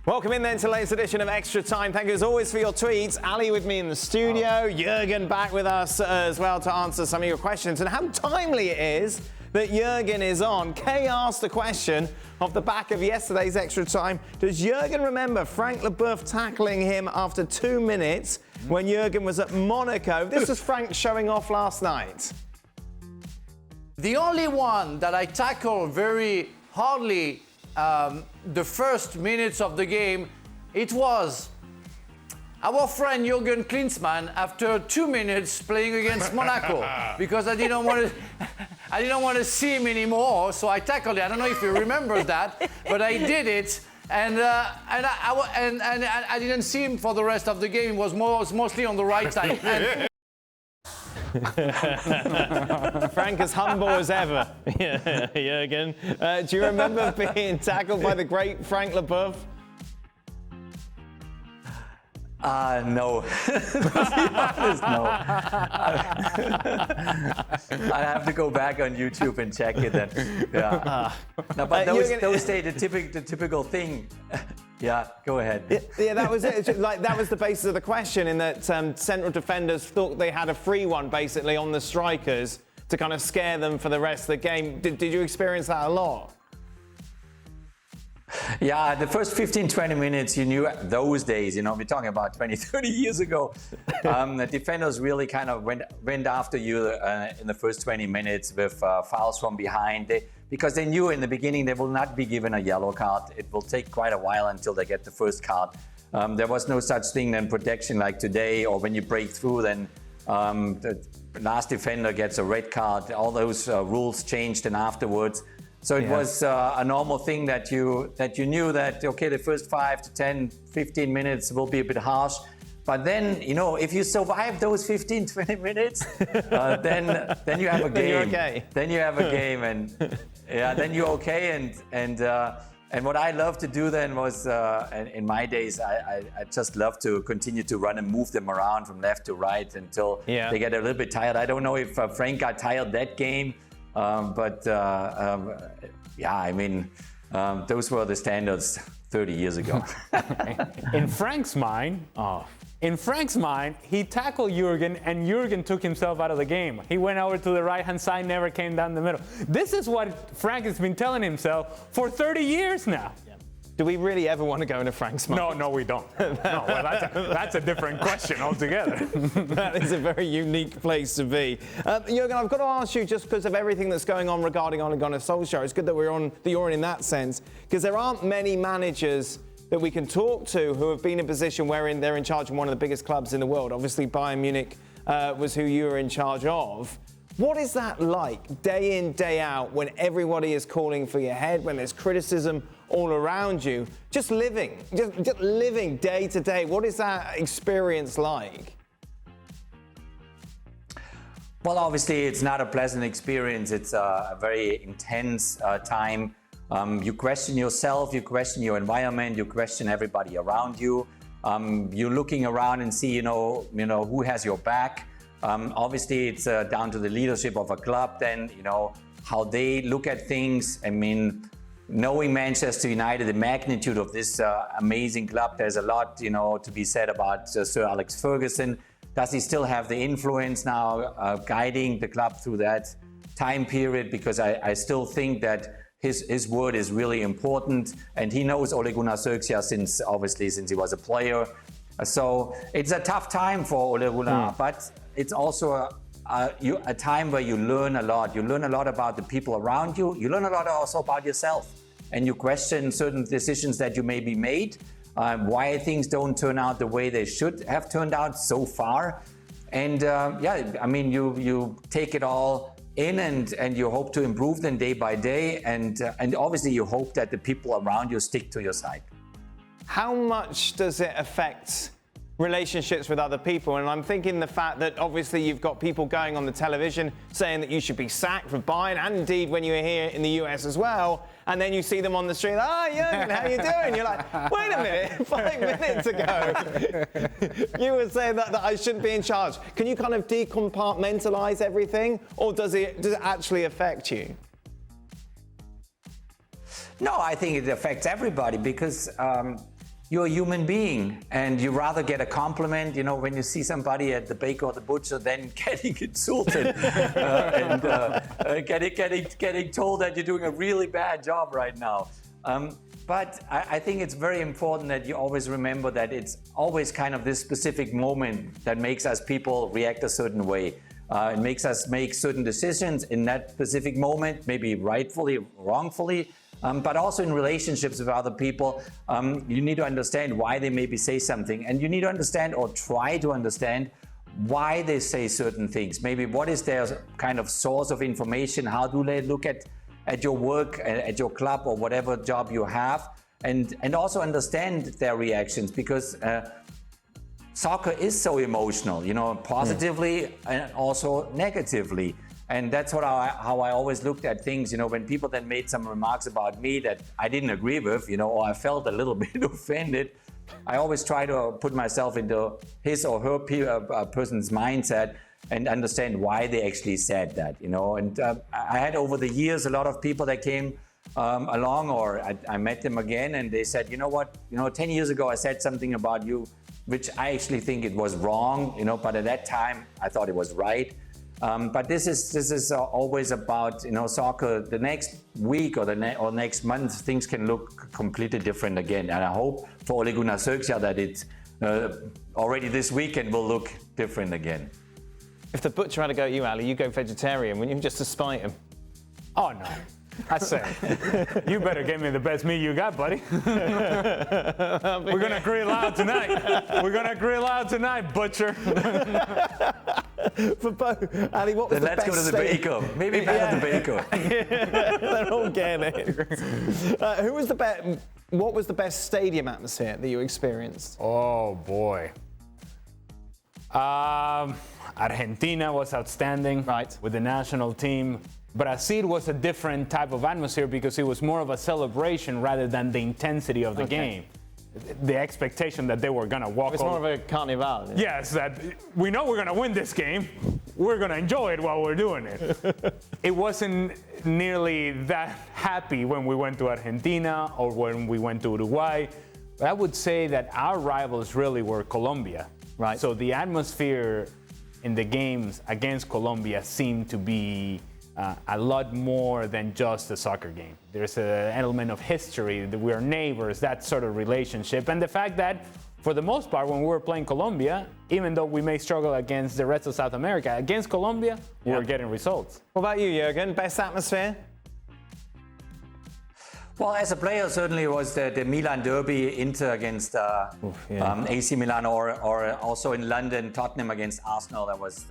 Welcome in then to the latest edition of Extra Time. Thank you as always for your tweets. Ali with me in the studio, Jurgen back with us as well to answer some of your questions. And how timely it is that Jurgen is on. Kay asked a question off the back of yesterday's Extra Time. Does Jurgen remember Frank Leboeuf tackling him after 2 minutes when Jurgen was at Monaco? This was Frank showing off last night. The only one that I tackled very hardly the first minutes of the game, it was our friend Jurgen Klinsmann after 2 minutes playing against Monaco because I didn't want to see him anymore, so I tackled it. I don't know if you remember that, but I did it, and I didn't see him for the rest of the game. It was mostly on the right side. And Frank as humble as ever, Jurgen. Do you remember being tackled by the great Frank Leboeuf? No. To be honest, no. I have to go back on YouTube and check it. And, yeah. No, but those days, the typical thing. Yeah, go ahead. Yeah, that was it. It's just like that was the basis of the question, in that central defenders thought they had a free one basically on the strikers to kind of scare them for the rest of the game. Did you experience that a lot? Yeah, the first 15, 20 minutes, you knew those days, we're talking about 20, 30 years ago. The defenders really kind of went after you in the first 20 minutes with fouls from behind. Because they knew in the beginning they will not be given a yellow card. It will take quite a while until they get the first card. There was no such thing than protection like today, or when you break through, then the last defender gets a red card. All those rules changed and afterwards. So it was a normal thing that you knew that, okay, the first 5 to 10, 15 minutes will be a bit harsh. But then, if you survive those 15, 20 minutes, then you have a game. Then you're okay. Then you have a game, and then you're okay. And what I loved to do then was, in my days, I just loved to continue to run and move them around from left to right until they get a little bit tired. I don't know if Frank got tired that game. But I mean, those were the standards 30 years ago. In Frank's mind, he tackled Jurgen, and Jurgen took himself out of the game. He went over to the right-hand side, never came down the middle. This is what Frank has been telling himself for 30 years now. Do we really ever want to go into Frank's mind? No, we don't. No, well, that's a different question altogether. That is a very unique place to be. Jurgen, I've got to ask you, just because of everything that's going on regarding Ole Gunnar Solskjaer, it's good that you're in that sense, because there aren't many managers that we can talk to who have been in a position wherein they're in charge of one of the biggest clubs in the world. Obviously, Bayern Munich was who you were in charge of. What is that like, day in, day out, when everybody is calling for your head, when there's criticism all around you? Just living day to day. What is that experience like? Well, obviously, it's not a pleasant experience. It's a very intense time. You question yourself, you question your environment, you question everybody around you. You're looking around and see, who has your back. Obviously, it's down to the leadership of a club then, how they look at things. I mean, knowing Manchester United, the magnitude of this amazing club, there's a lot, to be said about Sir Alex Ferguson. Does he still have the influence now guiding the club through that time period? Because I still think that his word is really important, and he knows Ole Gunnar Solskjaer since he was a player. So it's a tough time for Ole Gunnar, but it's also a time where you learn a lot. You learn a lot about the people around you. You learn a lot also about yourself, and you question certain decisions that you maybe made, why things don't turn out the way they should have turned out so far. And you take it all in, and you hope to improve them day by day, and obviously you hope that the people around you stick to your side. How much does it affect relationships with other people? And I'm thinking the fact that obviously you've got people going on the television saying that you should be sacked for Bayern, and indeed when you're here in the US as well, and then you see them on the street, Jurgen, how you doing? You're like, wait a minute, 5 minutes ago you were saying that I shouldn't be in charge. Can you kind of decompartmentalize everything, or does it actually affect you? No, I think it affects everybody because you're a human being, and you rather get a compliment, when you see somebody at the baker or the butcher, than getting insulted and getting told that you're doing a really bad job right now. But I think it's very important that you always remember that it's always kind of this specific moment that makes us people react a certain way. It makes us make certain decisions in that specific moment, maybe rightfully, wrongfully. But also in relationships with other people, you need to understand why they maybe say something. And you need to understand, or try to understand, why they say certain things. Maybe what is their kind of source of information? How do they look at your work, at your club, or whatever job you have? And also understand their reactions, because soccer is so emotional, positively and also negatively. And that's how I always looked at things, when people then made some remarks about me that I didn't agree with, or I felt a little bit offended. I always try to put myself into his or her person's mindset and understand why they actually said that, And I had over the years a lot of people that came along, or I met them again, and they said, 10 years ago I said something about you, which I actually think it was wrong, but at that time I thought it was right. But this is always about soccer. The next week or next month, things can look completely different again. And I hope for Ole Gunnar Solskjaer that it already this weekend will look different again. If the butcher had a go at you, Ali, you go vegetarian, wouldn't you, just to spite him? Oh no. I say, you better give me the best meat you got, buddy. We're gonna grill out tonight. Butcher. For both, Ali, what was the let's best? Go to the baker. Maybe better the baker. They're all getting it. What was the best stadium atmosphere that you experienced? Oh boy. Argentina was outstanding. Right. With the national team. Brazil was a different type of atmosphere because it was more of a celebration rather than the intensity of the game. The expectation that they were going to walk over. It's more of a carnival. Yeah? Yes, that we know we're going to win this game. We're going to enjoy it while we're doing it. It wasn't nearly that happy when we went to Argentina or when we went to Uruguay. But I would say that our rivals really were Colombia. Right. So the atmosphere in the games against Colombia seemed to be a lot more than just a soccer game. There's an element of history, that we're neighbors, that sort of relationship. And the fact that, for the most part, when we were playing Colombia, even though we may struggle against the rest of South America, against Colombia, we were getting results. What about you, Jurgen? Best atmosphere? Well, as a player, certainly it was the Milan derby, Inter against AC Milan, or also in London, Tottenham against Arsenal. That was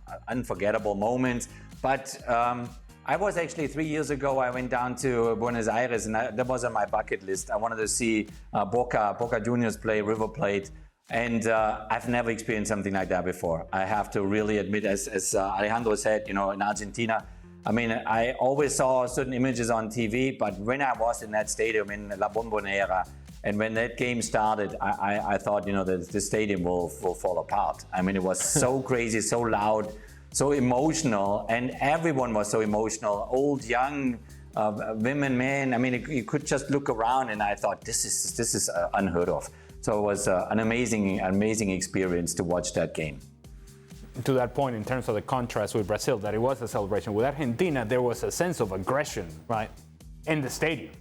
an unforgettable moment. But I was actually 3 years ago, I went down to Buenos Aires, and that was on my bucket list. I wanted to see Boca Juniors play River Plate. And I've never experienced something like that before. I have to really admit, as Alejandro said, in Argentina, I mean, I always saw certain images on TV, but when I was in that stadium in La Bombonera, and when that game started, I thought, the stadium will fall apart. I mean, it was so crazy, so loud, so emotional, and everyone was so emotional, old, young, women, men. I mean, you could just look around, and I thought, this is unheard of. So it was an amazing experience to watch that game. To that point, in terms of the contrast with Brazil, that it was a celebration. With Argentina, there was a sense of aggression, right, in the stadium.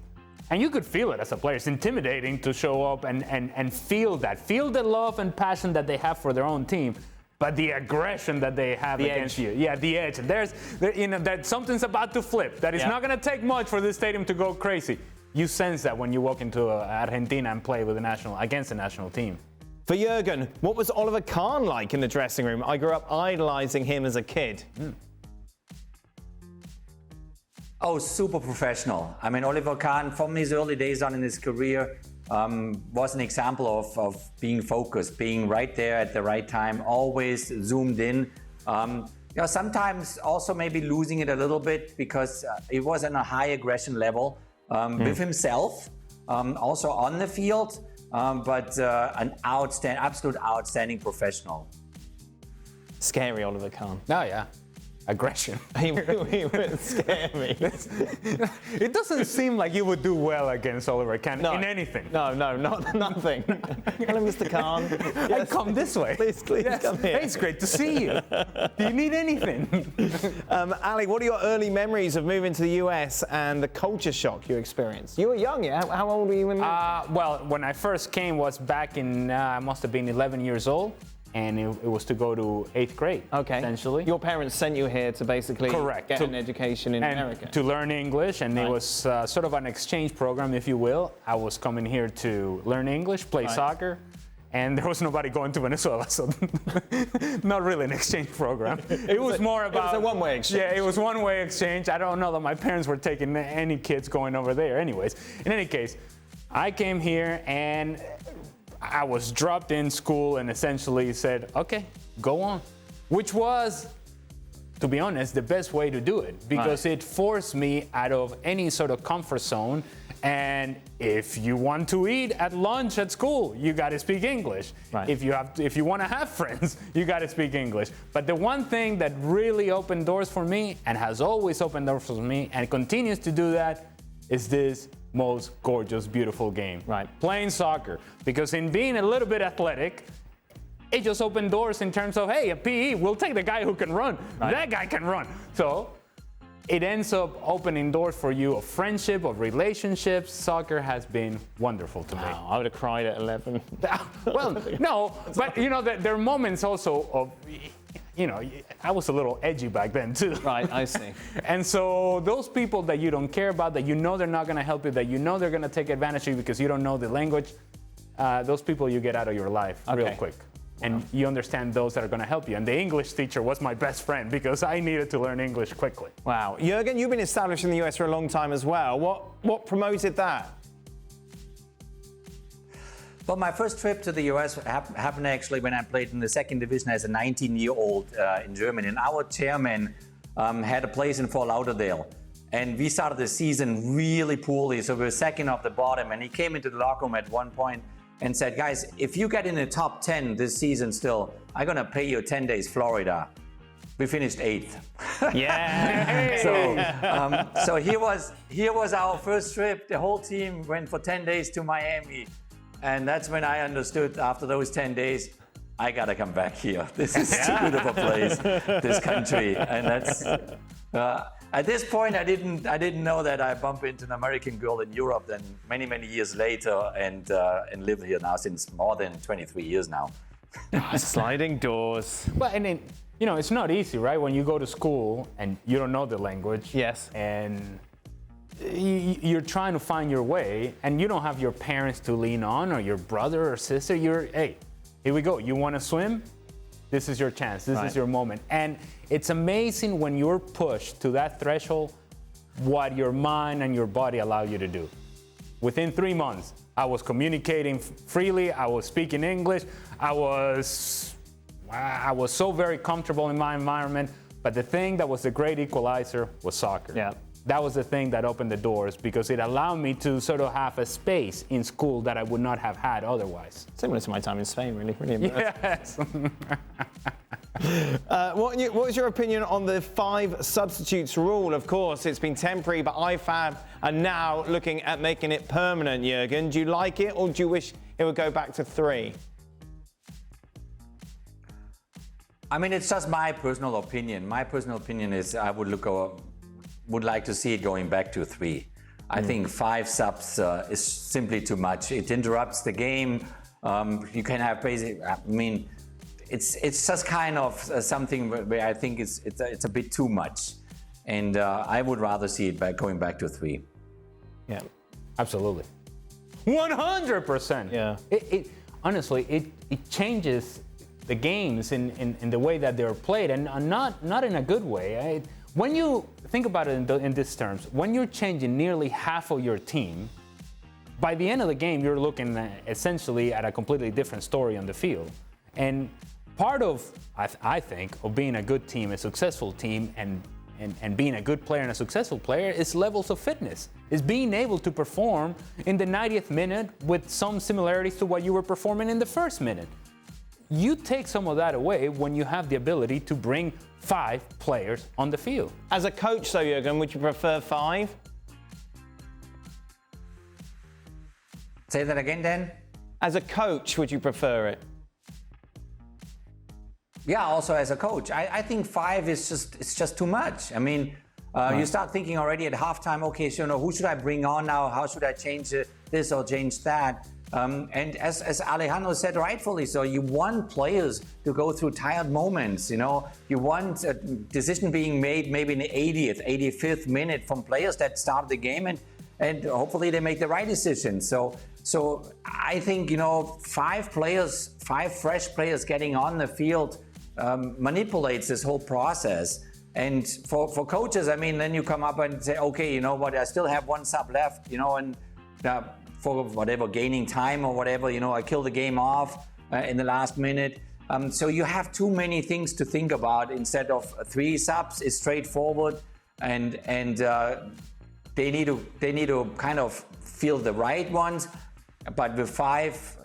And you could feel it as a player. It's intimidating to show up and feel that. Feel the love and passion that they have for their own team, but the aggression that they have against you. Yeah, the edge. That something's about to flip. That it's not going to take much for this stadium to go crazy. You sense that when you walk into Argentina and play with against the national team. For Jurgen, what was Oliver Kahn like in the dressing room? I grew up idolizing him as a kid. Oh, super professional. I mean, Oliver Kahn, from his early days on in his career, was an example of being focused, being right there at the right time, always zoomed in. Sometimes also maybe losing it a little bit because he was on a high aggression level with himself, also on the field. But an absolute outstanding professional. Scary, Oliver Kahn. Oh, yeah. aggression. He would scare me. It doesn't seem like you would do well against Oliver Kahn in anything. No, nothing. Hello, Mr. Kahn. Yes. Come this way. Please come here. Hey, it's great to see you. Do you need anything? Ali, what are your early memories of moving to the US and the culture shock you experienced? You were young, yeah? How old were you when you Well, when I first came was back in, I must have been 11 years old. And it was to go to 8th grade, essentially. Your parents sent you here to basically get an education in America. To learn English, and it was sort of an exchange program, if you will. I was coming here to learn English, play soccer, and there was nobody going to Venezuela, so not really an exchange program. It was more about... It was a one-way exchange. Yeah, it was one-way exchange. I don't know that my parents were taking any kids going over there anyways. In any case, I came here and I was dropped in school and essentially said, okay, go on. Which was, to be honest, the best way to do it because it forced me out of any sort of comfort zone. And if you want to eat at lunch at school, you got to speak English. Right. If you want to have friends, you got to speak English. But the one thing that really opened doors for me and has always opened doors for me and continues to do that is this most gorgeous, beautiful game. Right. Playing soccer. Because in being a little bit athletic, it just opened doors in terms of, hey, a PE, we'll take the guy who can run. Right. That guy can run. So it ends up opening doors for you of friendship, of relationships. Soccer has been wonderful to me. Wow, I would have cried at 11. Well, no, but you know, there are moments also of, you know, I was a little edgy back then too. Right, I see. And so those people that you don't care about, that you know they're not going to help you, that you know they're going to take advantage of you because you don't know the language, those people you get out of your life real quick. And you understand those that are going to help you. And the English teacher was my best friend because I needed to learn English quickly. Wow. Jurgen, you've been established in the US for a long time as well. What promoted that? Well, my first trip to the US happened actually when I played in the second division as a 19-year-old in Germany. And our chairman had a place in Fort Lauderdale. And we started the season really poorly, so we were second off the bottom. And he came into the locker room at one point and said, guys, if you get in the top 10 this season still, I'm going to pay you 10 days Florida. We finished 8th. Yeah. So here was our first trip. The whole team went for 10 days to Miami. And that's when I understood after those 10 days, I got to come back here. This is too good of a place, this country. And that's, at this point, I didn't know that I bump into an American girl in Europe then many, many years later and live here now since more than 23 years now. Sliding doors. Well, and then, you know, it's not easy, right? When you go to school and you don't know the language. Yes. And you're trying to find your way and you don't have your parents to lean on or your brother or sister. Hey, here we go. You want to swim? This is your chance. This is your moment. And it's amazing when you're pushed to that threshold, what your mind and your body allow you to do. Within 3 months, I was communicating freely. I was speaking English. I was so very comfortable in my environment. But the thing that was the great equalizer was soccer. Yeah. That was the thing that opened the doors because it allowed me to sort of have a space in school that I would not have had otherwise. Similar to my time in Spain, really. Yes. What was your opinion on the 5 substitutes rule? Of course, it's been temporary, but IFAB are now looking at making it permanent, Jurgen. Do you like it or do you wish it would go back to 3? I mean, it's just my personal opinion. My personal opinion is I would like to see it going back to 3. I think 5 subs is simply too much. It interrupts the game. You can have it's just kind of something where I think it's a bit too much. And I would rather see it going back to 3. Yeah, absolutely. 100%. Yeah. Honestly, it changes the games in the way that they're played and not in a good way. When you think about it in these terms, when you're changing nearly half of your team, by the end of the game, you're looking essentially at a completely different story on the field. And part of, I think, of being a good team, a successful team, and being a good player and a successful player is levels of fitness. Is being able to perform in the 90th minute with some similarities to what you were performing in the first minute. you take some of that away when you have the ability to bring 5 players on the field. As a coach, though, Jurgen, would you prefer 5? Say that again, Dan? As a coach, would you prefer it? Yeah, also as a coach. I think 5 is just too much. I mean, you start thinking already at halftime, okay, so who should I bring on now? How should I change this or change that? And as Alejandro said rightfully so, you want players to go through tired moments, you want a decision being made maybe in the 80th, 85th minute from players that start the game and hopefully they make the right decision. So I think, 5 players, 5 fresh players getting on the field manipulates this whole process. And for coaches, I mean, then you come up and say, okay, you know what, I still have 1 sub left, and for whatever, gaining time or whatever, I kill the game off in the last minute. So you have too many things to think about. Instead of 3 subs is straightforward, and they need to kind of feel the right ones. But with 5,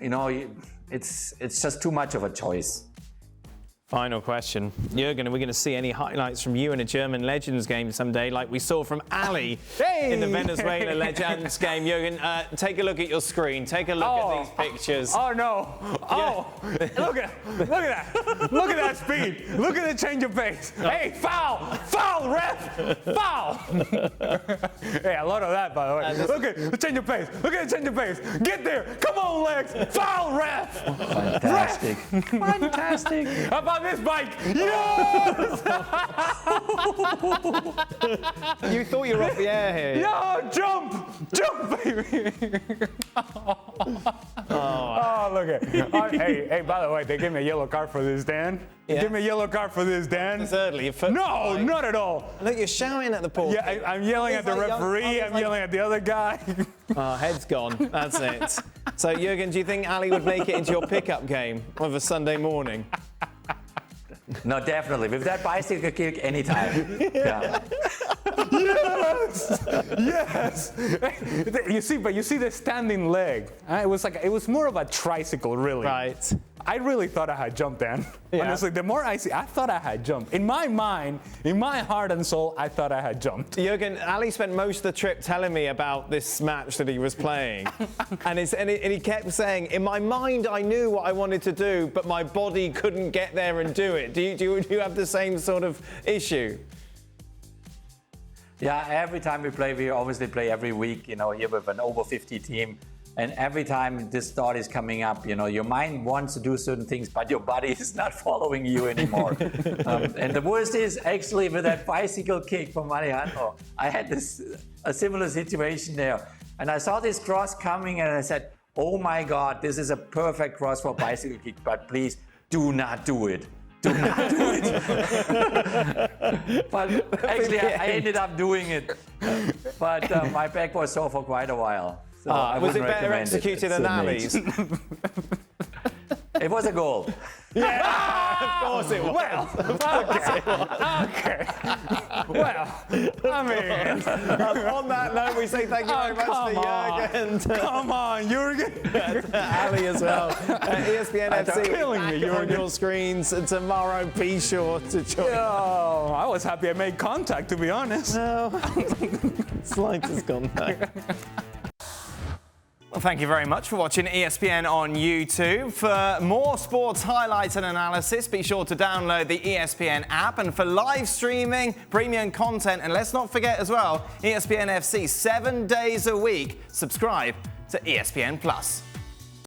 it's just too much of a choice. Final question. Jurgen, are we going to see any highlights from you in a German Legends game someday, like we saw from Ali in the Venezuela Legends game? Jurgen, take a look at your screen. Take a look at these pictures. Oh, no. Oh, look at that. Look at that speed. Look at the change of pace. Hey, foul. Foul, ref. Foul. Hey, a lot of that, by the way. Look at the change of pace. Look at the change of pace. Get there. Come on, legs. Foul, ref. Fantastic. Fantastic. How about this bike? Yes! You thought you were off the air here. Yo, jump, baby. Oh, look at. Hey, by the way, they gave me a yellow card for this, Dan. Yeah. Give me a yellow card for this, Dan. Thirdly, your foot. No, not at all. Look, you're shouting at the pool. Yeah, I'm yelling at the referee. I'm yelling at the other guy. Oh, head's gone. That's it. So, Jurgen, do you think Ali would make it into your pickup game of a Sunday morning? No, definitely. With that bicycle kick, anytime. Yeah. Yes. You see the standing leg. It was more of a tricycle, really. Right. I really thought I had jumped, Dan. Yeah. Honestly, the more I see, I thought I had jumped. In my mind, in my heart and soul, I thought I had jumped. Jurgen, Ali spent most of the trip telling me about this match that he was playing. and he kept saying, in my mind, I knew what I wanted to do, but my body couldn't get there and do it. Do you have the same sort of issue? Yeah, every time we play, we obviously play every week, here with an over 50 team. And every time this thought is coming up, your mind wants to do certain things, but your body is not following you anymore. And the worst is actually with that bicycle kick from Alejandro. I had a similar situation there. And I saw this cross coming and I said, oh my God, this is a perfect cross for a bicycle kick, but please do not do it. Do not do it. But actually, I ended up doing it. But my back was sore for quite a while. So was it better executed than Ali's? It was a goal. Yeah, of course it was. Well, okay. Well, I mean. On that note, we say thank you very much to Jurgen. Come on, Jurgen. Ali as well. ESPN FC killing me, back on Jurgen. your screens tomorrow. Be sure to join. Oh, I was happy I made contact, to be honest. No. Slightest contact. Well, thank you very much for watching ESPN on YouTube. For more sports highlights and analysis, be sure to download the ESPN app. And for live streaming, premium content, and let's not forget as well, ESPN FC 7 days a week. Subscribe to ESPN Plus.